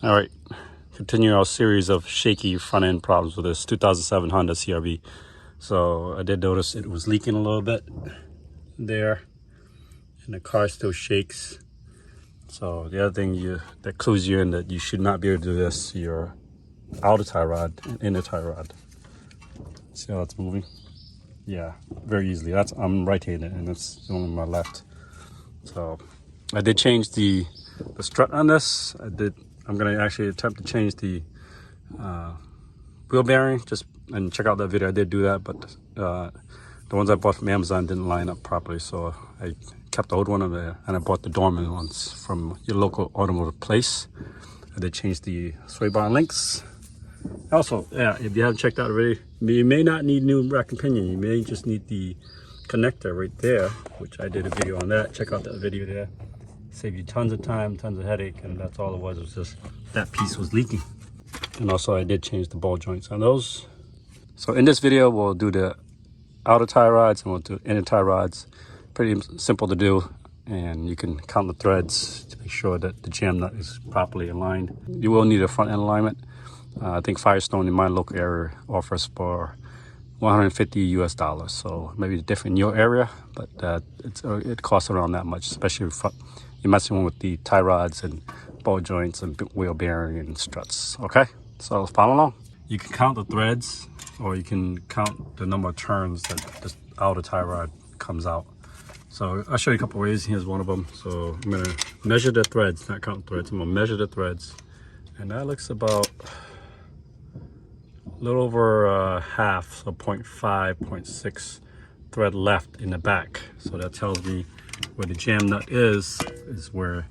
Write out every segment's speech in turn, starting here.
All right, continue our series of shaky front end problems with this 2007 Honda CRV. So I did notice it was leaking a little bit there, and the car still shakes. So the other thing that clues you in that you should not be able to do this, your outer tie rod and inner tie rod. See how it's moving? Yeah, very easily. I'm right-handed and it's on my left. So I did change the strut on this. I'm gonna actually attempt to change the wheel bearing and check out that video. I did do that, but the ones I bought from Amazon didn't line up properly, so I kept the old one there and I bought the dormant ones from your local automotive place. I did change the sway bar links. Also, yeah, if you haven't checked out already, you may not need new rack and pinion. You may just need the connector right there, which I did a video on that. Check out that video there. Save you tons of time, tons of headache, and that's all it was just that piece was leaking. And also I did change the ball joints on those. So in this video, we'll do the outer tie rods and we'll do inner tie rods. Pretty simple to do, and you can count the threads to make sure that the jam nut is properly aligned. You will need a front end alignment. I think Firestone in my local area offers for $150 US, so maybe it's different in your area, but it costs around that much, especially if you're messing with the tie rods and ball joints and wheel bearing and struts. Okay, so follow along. You can count the threads, or you can count the number of turns that this outer tie rod comes out. So I'll show you a couple ways. Here's one of them. So I'm gonna measure the threads, not count threads. I'm gonna measure the threads, and that looks about a little over half, so 0.5, 0.6 thread left in the back. So that tells me where the jam nut is where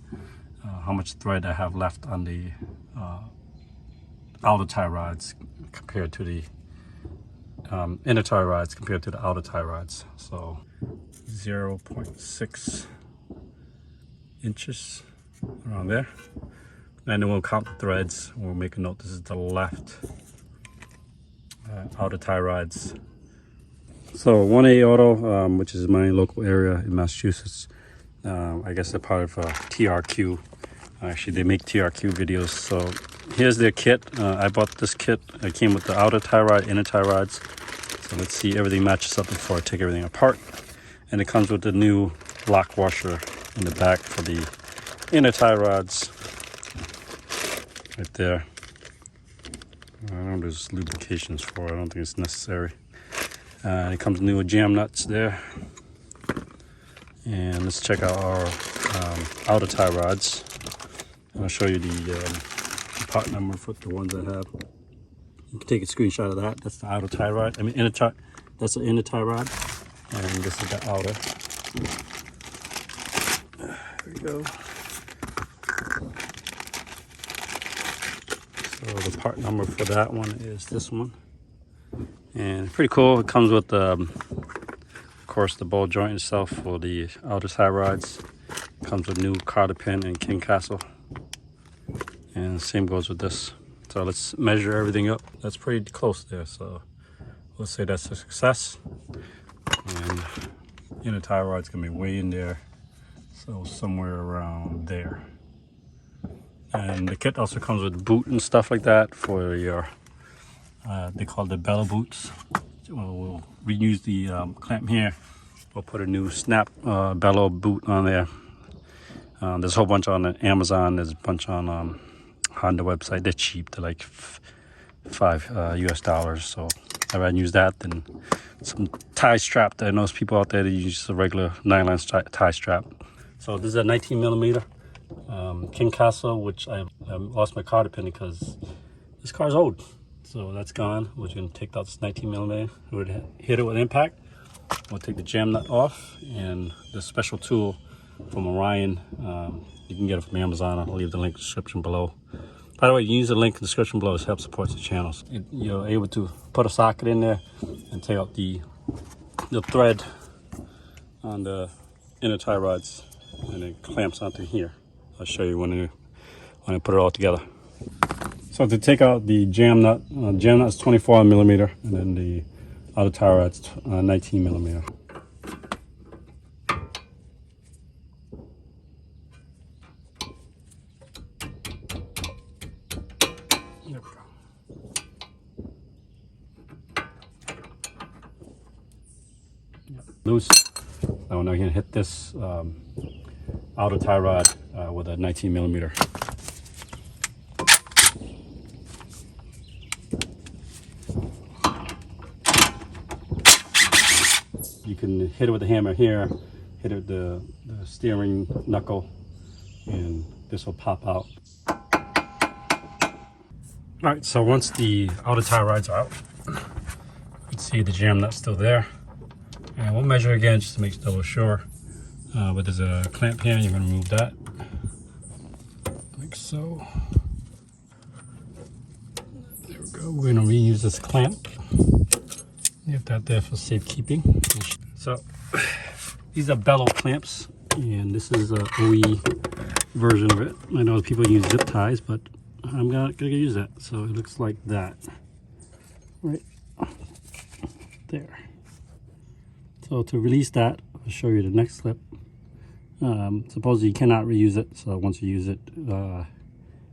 how much thread I have left on the outer tie rods compared to the inner tie rods compared to the outer tie rods. So 0.6 inches around there. And then we'll count the threads. We'll make a note this is the left outer tie rods. So 1A Auto, which is my local area in Massachusetts, I guess they're part of TRQ. Actually, they make TRQ videos. So here's their kit. I bought this kit. It came with the outer tie rod, inner tie rods. So let's see everything matches up before I take everything apart. And it comes with the new lock washer in the back for the inner tie rods. Right there. I don't know there's lubrications for it. I don't think it's necessary. It comes with new jam nuts there. And let's check out our outer tie rods. I'll show you the part number for the ones I have. You can take a screenshot of that. That's the outer tie rod. I mean, inner tie. That's the inner tie rod, and this is the outer. There we go. So the part number for that one is this one, and pretty cool. It comes with of course, the ball joint itself for the outer tie rods. It comes with new cotter pin and king castle, and same goes with this. So let's measure everything up. That's pretty close there. So let's say that's a success. And inner tie rod's gonna be way in there, so somewhere around there. And the kit also comes with boot and stuff like that for your, they call it bellow boots. We'll reuse the clamp here. We'll put a new snap bellow boot on there. There's a whole bunch on Amazon. There's a bunch on Honda website. They're cheap. They're like $5 US. So I'd rather use that than some tie strap. There are those people out there that use a regular nylon tie strap. So this is a 19 millimeter King Castle, which I lost my cotter pin because this car's old. So that's gone. We're going to take out this 19 millimeter. We would hit it with impact. We'll take the jam nut off, and this special tool from Orion, you can get it from Amazon. I'll leave the link in the description below. By the way, you use the link in the description below to help support the channels. You're able to put a socket in there and take out the thread on the inner tie rods, and it clamps onto here. I'll show you when I put it all together. So to take out the jam nut is 24 millimeter, and then the outer tie rod's 19 millimeter. There we go. Loose. Now we're going to hit this outer tie rod with a 19 millimeter. You can hit it with the hammer here, hit it with the steering knuckle, and this will pop out. All right, so once the outer tie rods are out, you can see the jam nut's still there. And we'll measure again just to make double sure. But there's a clamp here, you're gonna remove that. Like so. There we go, we're gonna reuse this clamp. Leave that there for safekeeping. So, these are bellow clamps, and this is a OE version of it. I know people use zip ties, but I'm not gonna use that. So it looks like that, right there. So to release that, I'll show you the next clip. Supposedly you cannot reuse it, so once you use it,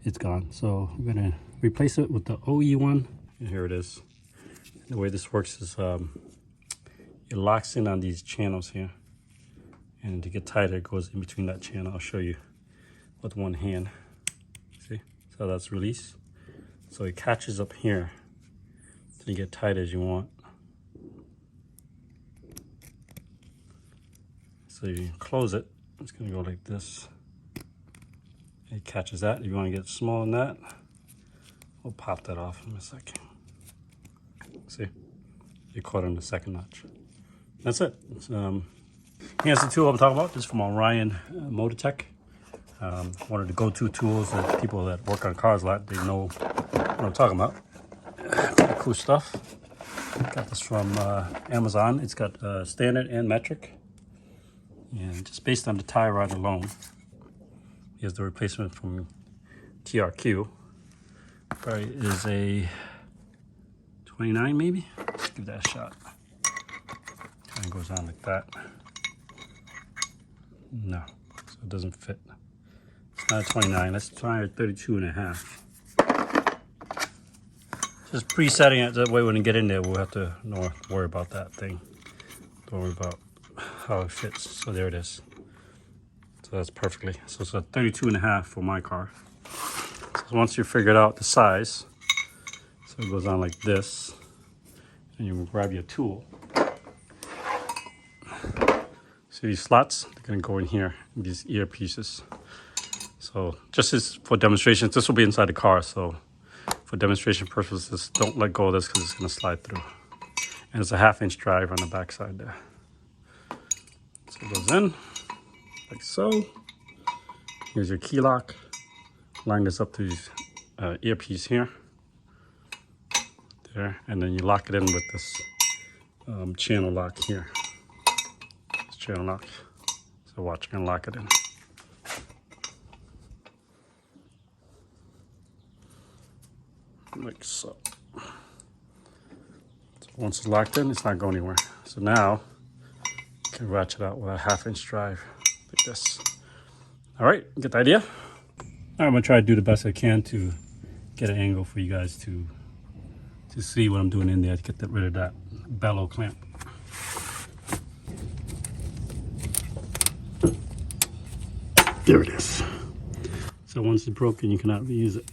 it's gone. So I'm gonna replace it with the OE one, and here it is. The way this works is it locks in on these channels here, and to get tighter it goes in between that channel. I'll show you with one hand. See, so that's released. So it catches up here so you get tight as you want. So you close it, it's gonna go like this. It catches that. If you want to get smaller than that, we'll pop that off in a second. See, you caught in the second notch. That's it. Here's the tool I'm talking about. This is from Orion Motor Tech. One of the go-to tools that people that work on cars a lot, they know what I'm talking about. Pretty cool stuff. Got this from Amazon. It's got standard and metric. And just based on the tie rod alone, here's the replacement from TRQ. Probably is a 29 maybe? Let's give that a shot. Kind of goes on like that. No, so it doesn't fit. It's not a 29, let's try a 32 and a half. Just presetting it that way when we get in there, we'll have to worry about that thing. Don't worry about how it fits. So there it is. So that's perfectly. So it's a 32 and a half for my car. So once you figured out the size, so it goes on like this, and you grab your tool. See these slots? They're gonna go in here, in these ear pieces. So just as for demonstrations, this will be inside the car. So for demonstration purposes, don't let go of this because it's gonna slide through. And it's a 1/2-inch drive on the back side there. So it goes in, like so. Here's your key lock. Line this up to these earpiece here. There, and then you lock it in with this channel lock here. This channel lock. So watch, I'm gonna lock it in. Like so. So once it's locked in, it's not going anywhere. So now you can ratchet out with a 1/2-inch drive like this. All right, get the idea? All right, I'm gonna try to do the best I can to get an angle for you guys to see what I'm doing in there to get rid of that bellow clamp. There it is. So once it's broken, you cannot reuse it.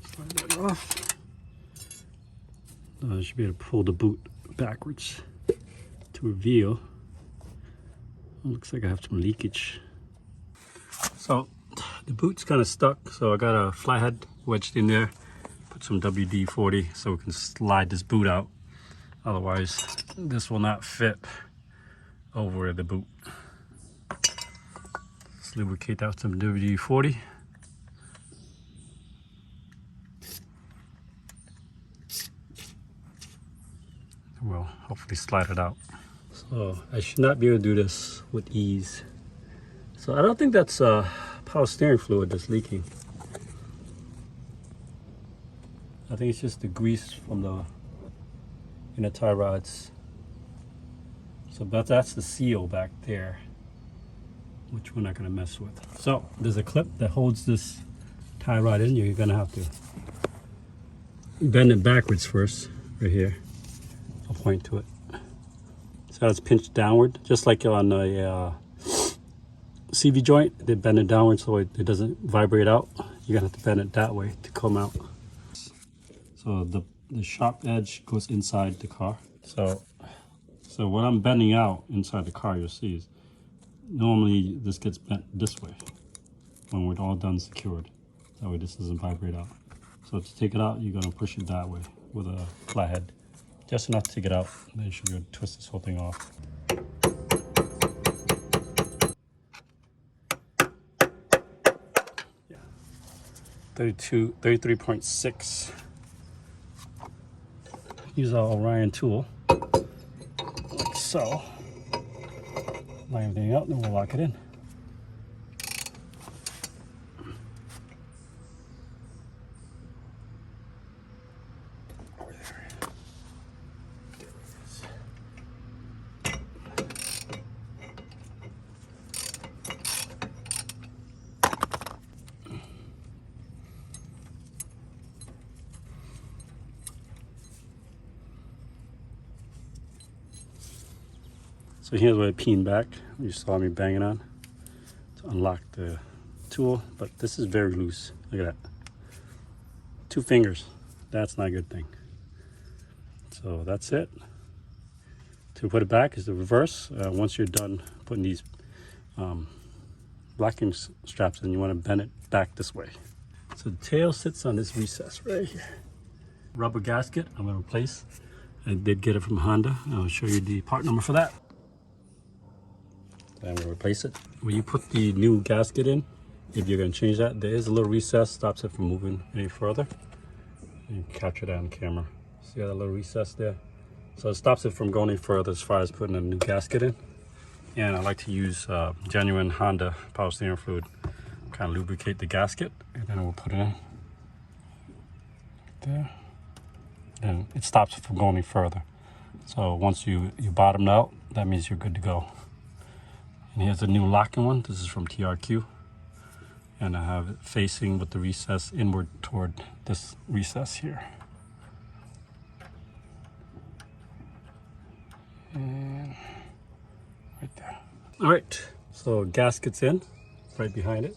Slide that off. I should be able to pull the boot backwards to reveal. It looks like I have some leakage. So the boot's kind of stuck, so I got a flathead wedged in there. Put some WD-40 so we can slide this boot out. Otherwise, this will not fit over the boot. Let's lubricate that with some WD-40. We'll hopefully slide it out. So I should not be able to do this with ease. So I don't think that's power steering fluid that's leaking. I think it's just the grease from the inner tie rods. So that's the seal back there. which we're not going to mess with. So there's a clip that holds this tie rod in. You're going to have to bend it backwards first, right here. I'll point to it. So it's pinched downward, just like on a CV joint. They bend it downward so it doesn't vibrate out. You're going to have to bend it that way to come out. So the sharp edge goes inside the car. So when I'm bending out inside the car, you'll see is normally this gets bent this way when we're all done secured. That way this doesn't vibrate out. So to take it out, you're gonna push it that way with a flathead. Just enough to take it out. Then you should be able to twist this whole thing off. Yeah. 33.6. Use our Orion tool, like so. Line everything out, then we'll lock it in. Over there. There it is. So here's where I peen back. You saw me banging on to unlock the tool, but this is very loose. Look at that. 2 fingers. That's not a good thing. So that's it. To put it back is the reverse. Once you're done putting these locking straps in, you want to bend it back this way. So the tail sits on this recess right here. Rubber gasket I'm going to replace. I did get it from Honda. I'll show you the part number for that. I'm going to replace it. When you put the new gasket in, if you're going to change that, there is a little recess, stops it from moving any further. You can capture that on camera. See that little recess there? So it stops it from going any further as far as putting a new gasket in. And I like to use genuine Honda power steering fluid. Kind of lubricate the gasket, and then we'll put it in. There. And it stops it from going any further. So once you bottomed out, that means you're good to go. And here's a new locking one. This is from TRQ. And I have it facing with the recess inward toward this recess here. And right there. All right, so gasket's in, right behind it.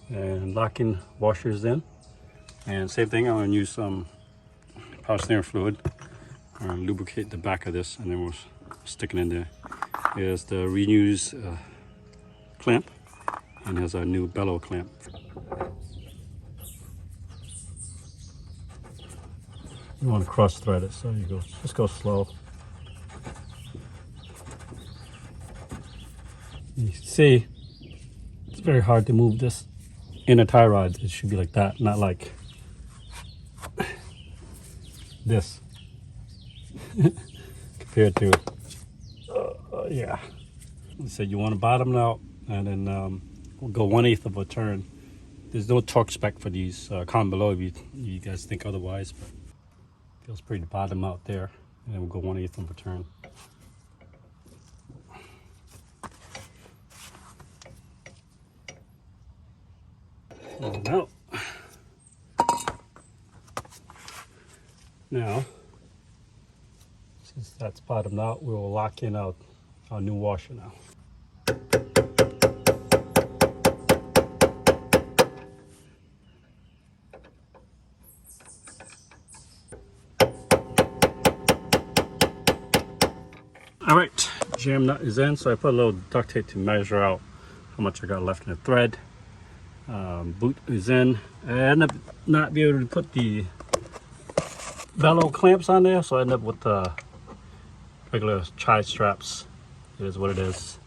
And locking washers in. And same thing, I'm gonna use some power steering fluid. I'm gonna lubricate the back of this, and then we'll stick it in there. Here's the reuse clamp, and here's our new bellow clamp. You want to cross thread it, so you go, just go slow. You can see it's very hard to move this inner tie rods. It should be like that, not like this. Compared to yeah. So you want to bottom it out, and then we'll go 1/8 of a turn. There's no torque spec for these. Comment below if you guys think otherwise, but it feels pretty to bottom out there. And then we'll go 1/8 of a turn. And out. Now, since that's bottomed out, we will lock in our new washer now. All right, jam nut is in, so I put a little duct tape to measure out how much I got left in the thread. Boot is in. I ended up not being able to put the bellow clamps on there, so I ended up with regular chide straps. It is what it is.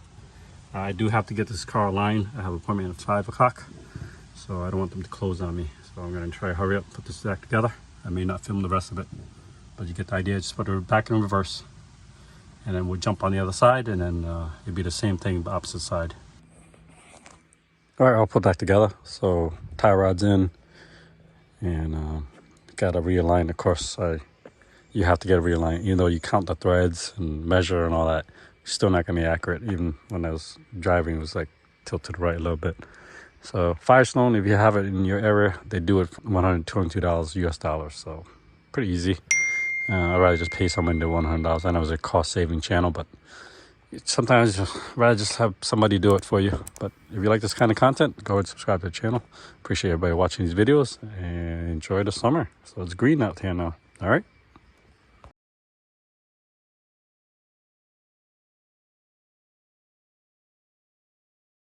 I do have to get this car aligned. I have an appointment at 5 o'clock, so I don't want them to close on me. So I'm going to try to hurry up, put this back together. I may not film the rest of it, but you get the idea. Just put it back in reverse, and then we'll jump on the other side, and then it'll be the same thing, but opposite side. All right, I'll put that together. So tie rod's in, and got to realign. Of course, you have to get it realigned. Even though you count the threads and measure and all that, Still not gonna be accurate. Even when I was driving, it was like tilt to the right a little bit. So Firestone, if you have it in your area, they do it for $122 US dollars. So pretty easy. I'd rather just pay someone the $100. I know it's a cost-saving channel, but sometimes I'd rather just have somebody do it for you. But if you like this kind of content, go and subscribe to the channel. Appreciate everybody watching these videos and enjoy the summer. So it's green out here now. All right.